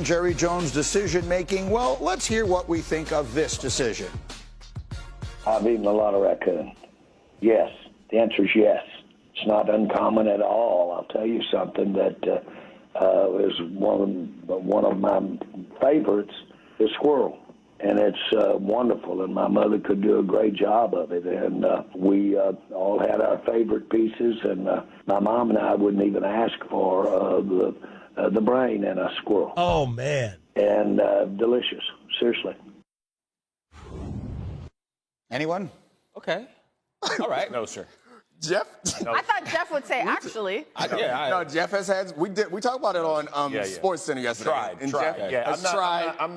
Jerry Jones' decision-making. Well, let's hear what we think of this decision. I've eaten a lot of raccoon. Yes. The answer is yes. It's not uncommon at all. I'll tell you something that is one of my favorites is squirrel. And it's wonderful, and my mother could do a great job of it. And we all had our favorite pieces, and my mom and I wouldn't even ask for the brain in a squirrel. Oh, man. And delicious, seriously. Anyone? Okay. All right. No, sir. Jeff? No. I thought Jeff would say actually. No, Jeff has had. We talked about it on Sports Center yesterday. Tried. Jeff I'm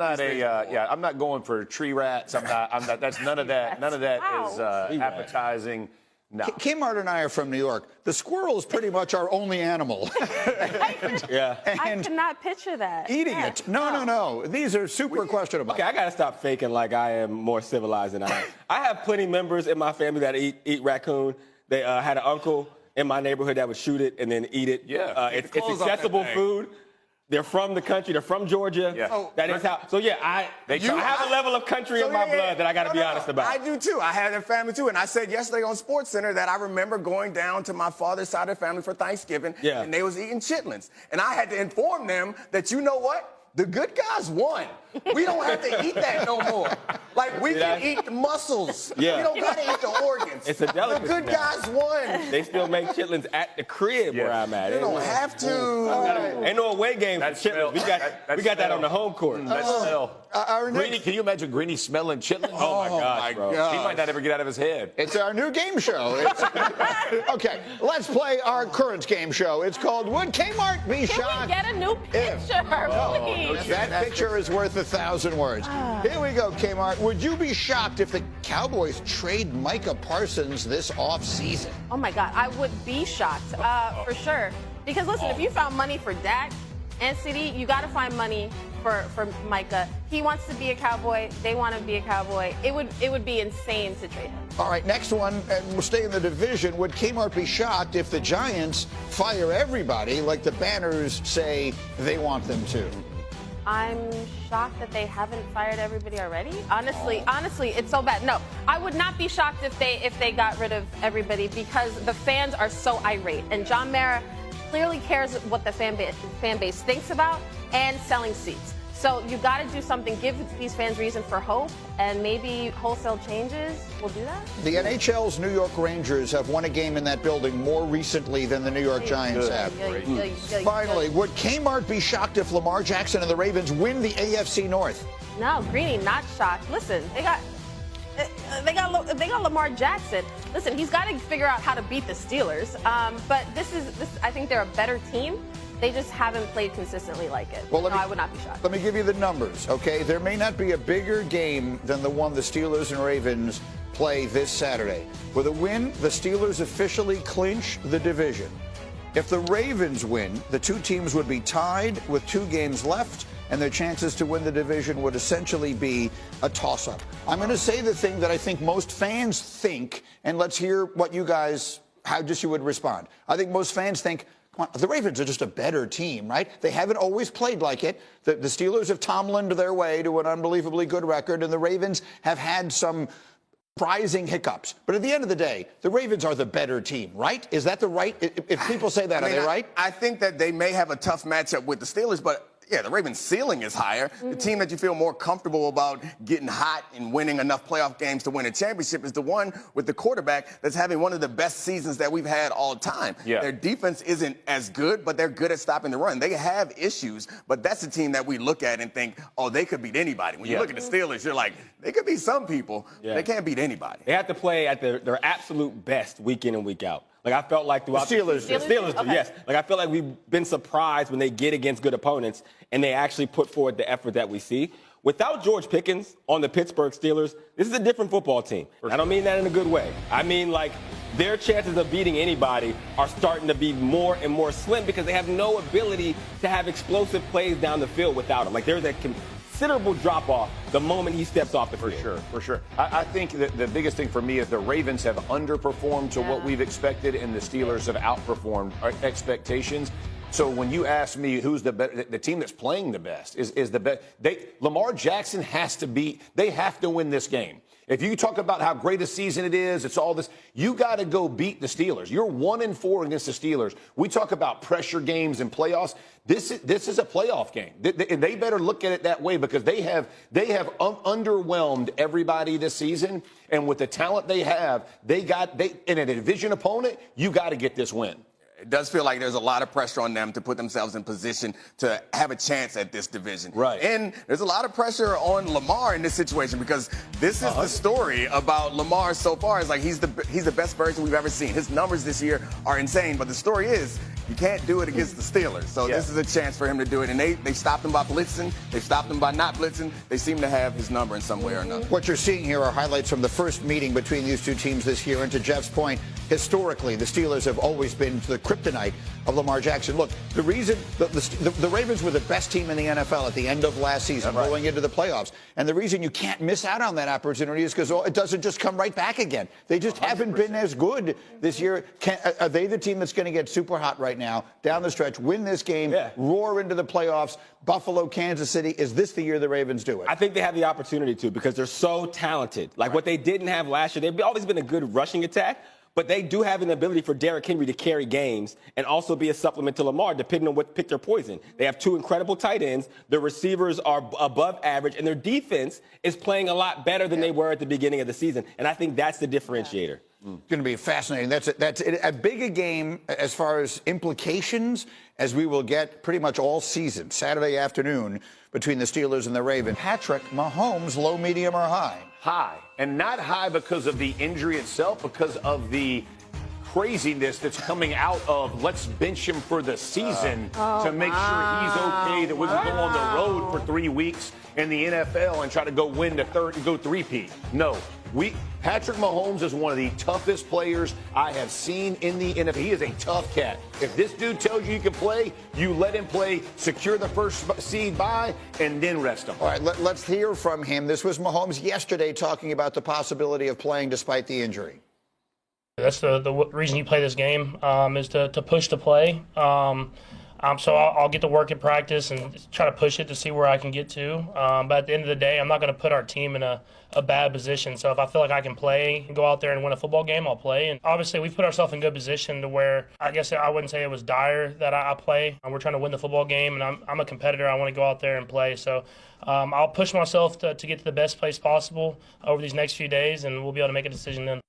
not going for tree rats. I'm not. That's none of that. None of that is appetizing. No. Kmart and I are from New York. The squirrel is pretty much our only animal. I could not picture that. Eating it. No. These are super questionable. Okay, I got to stop faking like I am more civilized than I am. I have plenty of members in my family that eat raccoon. They had an uncle in my neighborhood that would shoot it and then eat it. Yeah. It's accessible food. They're from the country. They're from Georgia. Yeah. That is how. So, yeah, I have a level of country in my blood that I got to be honest about. I do, too. I had a family, too. And I said yesterday on Sports Center that I remember going down to my father's side of the family for Thanksgiving, and they was eating chitlins. And I had to inform them that, you know what? The good guys won. We don't have to eat that no more. Like, we can eat the muscles. Yeah. We don't got to eat the organs. It's a delicacy. The good guys won. They still make chitlins at the crib where I'm at. They don't have to. Ain't no away game for chitlins. We got that on the home court. That smell. Greeny, can you imagine Greeny smelling chitlins? Oh, my gosh, bro. He might not ever get out of his head. It's our new game show. Okay, let's play our current game show. It's called Would Kmart Be Shocked? Can we get a new picture, please? That picture is worth 1,000 words. Here we go, Kmart. Would you be shocked if the Cowboys trade Micah Parsons this offseason? Oh, my God. I would be shocked, for sure. Because, listen, if you found money for Dak and CD, you got to find money for Micah. He wants to be a Cowboy. They want to be a Cowboy. It would be insane to trade him. All right, next one, and we'll stay in the division. Would Kmart be shocked if the Giants fire everybody like the Banners say they want them to? I'm shocked that they haven't fired everybody already. Honestly, it's so bad. No, I would not be shocked if they got rid of everybody because the fans are so irate. And John Mara clearly cares what the fan base thinks about and selling seats. So you got to do something, give these fans reason for hope, and maybe wholesale changes will do that. The NHL's New York Rangers have won a game in that building more recently than the New York Giants have. Finally, would Kmart be shocked if Lamar Jackson and the Ravens win the AFC North? No, Greeny, not shocked. Listen, they got Lamar Jackson. Listen, he's got to figure out how to beat the Steelers. But this I think they're a better team. They just haven't played consistently like it. Well, I would not be shocked. Let me give you the numbers, okay? There may not be a bigger game than the one the Steelers and Ravens play this Saturday. With a win, the Steelers officially clinch the division. If the Ravens win, the two teams would be tied with 2 games left, and their chances to win the division would essentially be a toss-up. I'm going to say the thing that I think most fans think, and let's hear what you guys, how just you would respond. I think most fans think, come on, the Ravens are just a better team, right? They haven't always played like it. The Steelers have Tomlined their way to an unbelievably good record, and the Ravens have had some surprising hiccups. But at the end of the day, the Ravens are the better team, right? Is that the right? If people say that, are they right? I think that they may have a tough matchup with the Steelers, but yeah, the Ravens' ceiling is higher. The team that you feel more comfortable about getting hot and winning enough playoff games to win a championship is the one with the quarterback that's having one of the best seasons that we've had all time. Yeah. Their defense isn't as good, but they're good at stopping the run. They have issues, but that's the team that we look at and think, oh, they could beat anybody. When you look at the Steelers, you're like, they could beat some people. They can't beat anybody. They have to play at their absolute best week in and week out. Like, I felt like throughout the Steelers do, yes. Like, I feel like we've been surprised when they get against good opponents and they actually put forward the effort that we see. Without George Pickens on the Pittsburgh Steelers, this is a different football team. I don't mean that in a good way. I mean, like, their chances of beating anybody are starting to be more and more slim because they have no ability to have explosive plays down the field without him. Like, there's a considerable drop-off the moment he steps off the field. For sure. I think that the biggest thing for me is the Ravens have underperformed to what we've expected, and the Steelers have outperformed our expectations. So when you ask me who's the team that's playing the best is the best. Lamar Jackson they have to win this game. If you talk about how great a season it is, it's all this, you got to go beat the Steelers. You're 1-4 against the Steelers. We talk about pressure games and playoffs. This is a playoff game. And they better look at it that way because they have underwhelmed everybody this season. And with the talent they have, in a division opponent, you got to get this win. It does feel like there's a lot of pressure on them to put themselves in position to have a chance at this division. Right. And there's a lot of pressure on Lamar in this situation because this is the story about Lamar so far. It's like he's the best version we've ever seen. His numbers this year are insane, but the story is you can't do it against the Steelers. So this is a chance for him to do it. And they stopped him by blitzing. They stopped him by not blitzing. They seem to have his number in some way or another. What you're seeing here are highlights from the first meeting between these two teams this year. And to Jeff's point, historically, the Steelers have always been the kryptonite of Lamar Jackson. Look, the reason the Ravens were the best team in the NFL at the end of last season, going into the playoffs. And the reason you can't miss out on that opportunity is because it doesn't just come right back again. They just 100%. Haven't been as good this year. Are they the team that's going to get super hot right now, down the stretch, win this game, roar into the playoffs? Buffalo, Kansas City, is this the year the Ravens do it? I think they have the opportunity to because they're so talented. Like what they didn't have last year, they've always been a good rushing attack. But they do have an ability for Derrick Henry to carry games and also be a supplement to Lamar, depending on what pick their poison. They have two incredible tight ends. Their receivers are above average, and their defense is playing a lot better than they were at the beginning of the season. And I think that's the differentiator. It's going to be fascinating. That's as big a game as far as implications as we will get pretty much all season. Saturday afternoon between the Steelers and the Ravens. Patrick Mahomes, low, medium, or high? High. And not high because of the injury itself, because of the craziness that's coming out of let's bench him for the season to make sure he's okay, that we can go on the road for 3 weeks in the NFL and try to go win go three-peat. No. Patrick Mahomes is one of the toughest players I have seen in the NFL. He is a tough cat. If this dude tells you he can play, you let him play, secure the first seed bye, and then rest him. All right, let's hear from him. This was Mahomes yesterday talking about the possibility of playing despite the injury. That's the reason you play this game is to push the play. So I'll get to work in practice and try to push it to see where I can get to. But at the end of the day, I'm not going to put our team in a bad position. So if I feel like I can play and go out there and win a football game, I'll play. And obviously, we've put ourselves in good position to where I guess I wouldn't say it was dire that I play. We're trying to win the football game, and I'm a competitor. I want to go out there and play. So I'll push myself to get to the best place possible over these next few days, and we'll be able to make a decision then.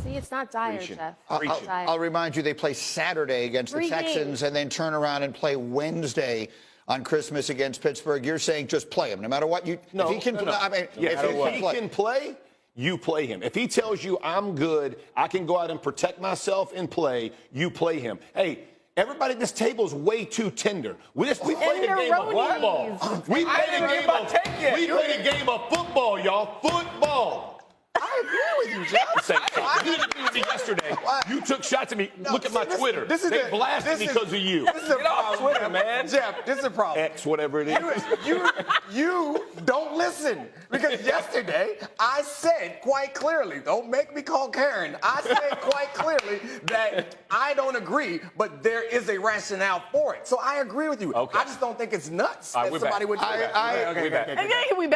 See, it's not dire, Jeff. I'll remind you, they play Saturday against the Texans and then turn around and play Wednesday on Christmas against Pittsburgh. You're saying just play him, no matter what. If he can play, I mean, if he can play, you play him. If he tells you I'm good, I can go out and protect myself and play, you play him. Hey, everybody at this table is way too tender. We played a game of football. We played a game of football, y'all. Football. I agree with you, Jeff. You didn't agree with me yesterday. You took shots at me. Look at my Twitter. They blasted me because of you. This is a problem, Twitter, man. Jeff, this is a problem. X, whatever it is. You don't listen. Because yesterday, I said quite clearly, don't make me call Karen. I said quite clearly that I don't agree, but there is a rationale for it. So I agree with you. Okay. I just don't think it's nuts that somebody would do that.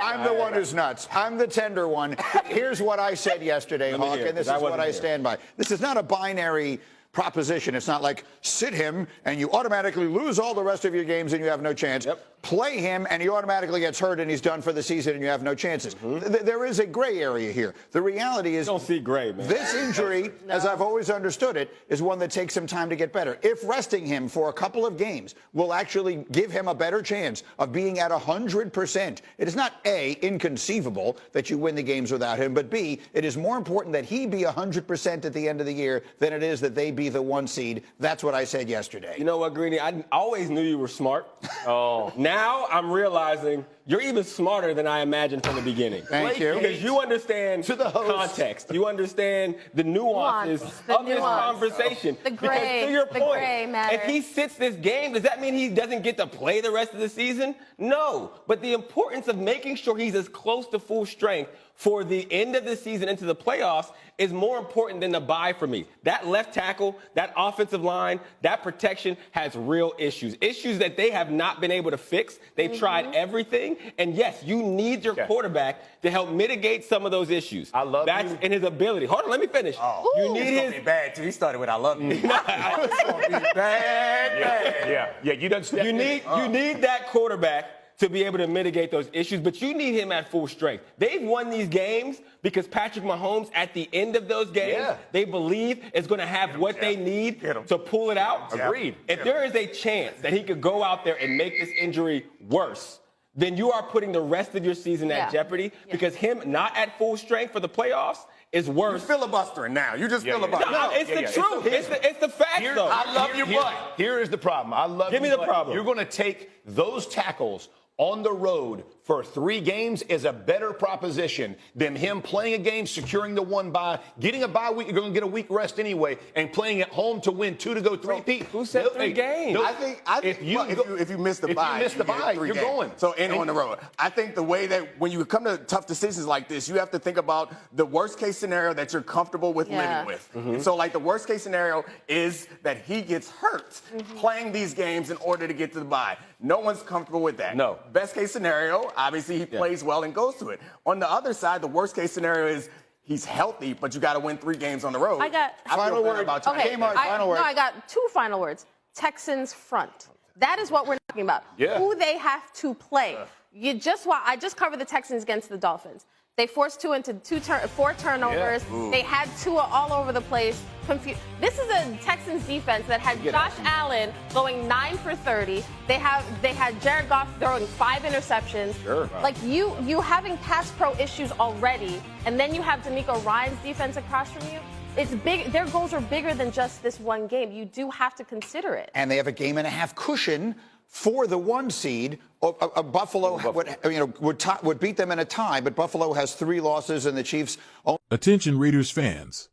I'm the one who's nuts. I'm the tender one. Here's what I said yesterday, Hawk, and this is what I stand by. This is not a binary proposition. It's not like sit him and you automatically lose all the rest of your games and you have no chance. Play him and he automatically gets hurt and he's done for the season and you have no chances. There is a gray area here. The reality is, don't see gray, man. This injury, as I've always understood it, is one that takes some time to get better. If resting him for a couple of games will actually give him a better chance of being at 100%, it is not A, inconceivable that you win the games without him, but B, it is more important that he be 100% at the end of the year than it is that they be the 1 seed. That's what I said yesterday. You know what, Greeny? I always knew you were smart. Now I'm realizing you're even smarter than I imagined from the beginning. Thank you. Because you understand context. You understand the nuances of this conversation. The gray, because to your point, matter. if he sits this game, does that mean he doesn't get to play the rest of the season? No. But the importance of making sure he's as close to full strength for the end of the season into the playoffs is more important than the bye for me. That left tackle tackle, that offensive line, that protection has real issues that they have not been able to fix. They've tried everything. And yes, you need your quarterback to help mitigate some of those issues. I love That's you. in his ability. Hold on, let me finish. Oh, you need it's his. gonna be bad too. He started with "I love you." Yeah. You done stepped You need that quarterback to be able to mitigate those issues, but you need him at full strength. They've won these games because Patrick Mahomes, at the end of those games, they believe is going to have what they need to pull it out. Agreed. If there is a chance that he could go out there and make this injury worse, then you are putting the rest of your season at jeopardy because him not at full strength for the playoffs is worse. You're filibustering now. You just filibustering. No, it's the truth. It's the facts, though. I love your butt. Here is the problem. I love Give me the problem. You're going to take those tackles on the road for 3 games is a better proposition than him playing a game, securing the 1 bye, getting a bye week. You're going to get a week rest anyway, and playing at home to win 2 to go 3-peat. Who said 3 games? I think if you miss the bye, you're going. So on the road. I think the way that when you come to tough decisions like this, you have to think about the worst case scenario that you're comfortable with living with. And so like the worst case scenario is that he gets hurt playing these games in order to get to the bye. No one's comfortable with that. No. Best case scenario, obviously he plays well and goes to it. On the other side, the worst case scenario is he's healthy, but you got to win 3 games on the road. I Final word about Okay, final word. No, I got 2 final words. Texans front. That is what we're talking about. Yeah. Who they have to play. I just covered the Texans against the Dolphins. They forced Tua into 4 turnovers. They had Tua all over the place. This is a Texans defense that had Josh Allen going 9 for 30. They had Jared Goff throwing 5 interceptions. Like you having pass pro issues already, and then you have D'Amico Ryan's defense across from you. It's big. Their goals are bigger than just this one game. You do have to consider it. And they have a game and a half cushion for the 1 seed. Buffalo would beat them in a tie, but Buffalo has 3 losses, and the Chiefs. Attention Raiders fans.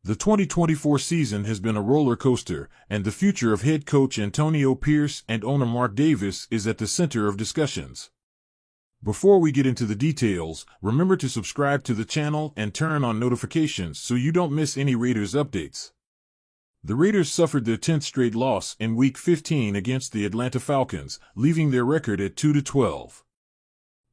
The 2024 season has been a roller coaster, and the future of head coach Antonio Pierce and owner Mark Davis is at the center of discussions. Before we get into the details, remember to subscribe to the channel and turn on notifications so you don't miss any Raiders updates. The Raiders suffered their 10th straight loss in Week 15 against the Atlanta Falcons, leaving their record at 2-12.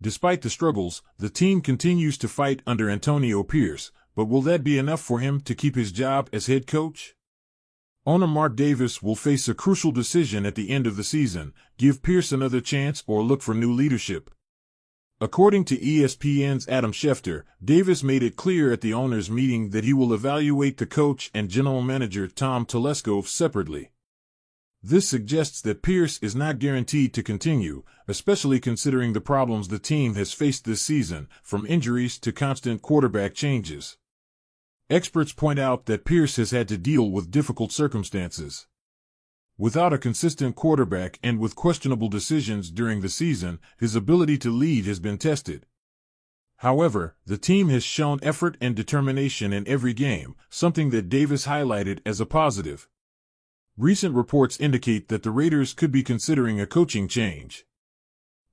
Despite the struggles, the team continues to fight under Antonio Pierce, but will that be enough for him to keep his job as head coach? Owner Mark Davis will face a crucial decision at the end of the season: give Pierce another chance or look for new leadership. According to ESPN's Adam Schefter, Davis made it clear at the owners' meeting that he will evaluate the coach and general manager Tom Telesco separately. This suggests that Pierce is not guaranteed to continue, especially considering the problems the team has faced this season, from injuries to constant quarterback changes. Experts point out that Pierce has had to deal with difficult circumstances. Without a consistent quarterback and with questionable decisions during the season, his ability to lead has been tested. However, the team has shown effort and determination in every game, something that Davis highlighted as a positive. Recent reports indicate that the Raiders could be considering a coaching change.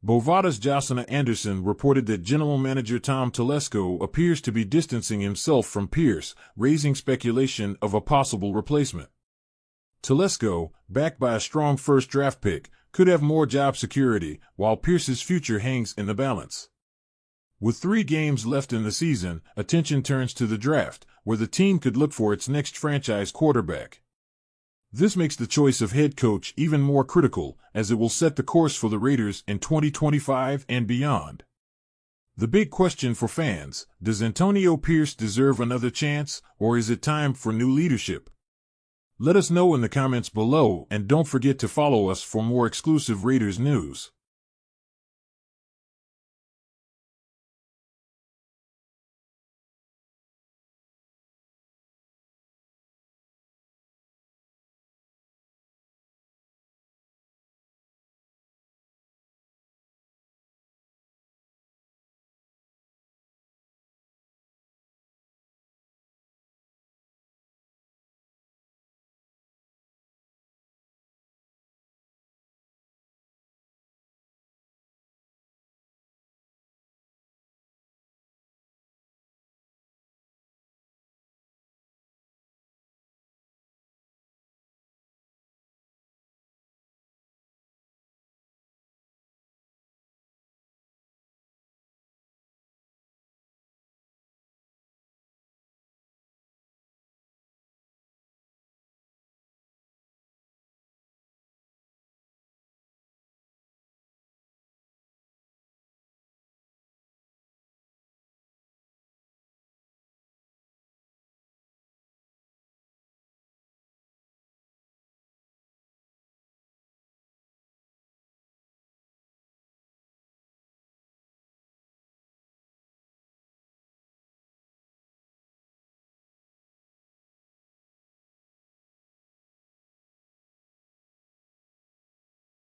Bovada's Josina Anderson reported that general manager Tom Telesco appears to be distancing himself from Pierce, raising speculation of a possible replacement. Telesco, backed by a strong first draft pick, could have more job security, while Pierce's future hangs in the balance. With 3 games left in the season, attention turns to the draft, where the team could look for its next franchise quarterback. This makes the choice of head coach even more critical, as it will set the course for the Raiders in 2025 and beyond. The big question for fans: does Antonio Pierce deserve another chance, or is it time for new leadership? Let us know in the comments below, and don't forget to follow us for more exclusive Raiders news.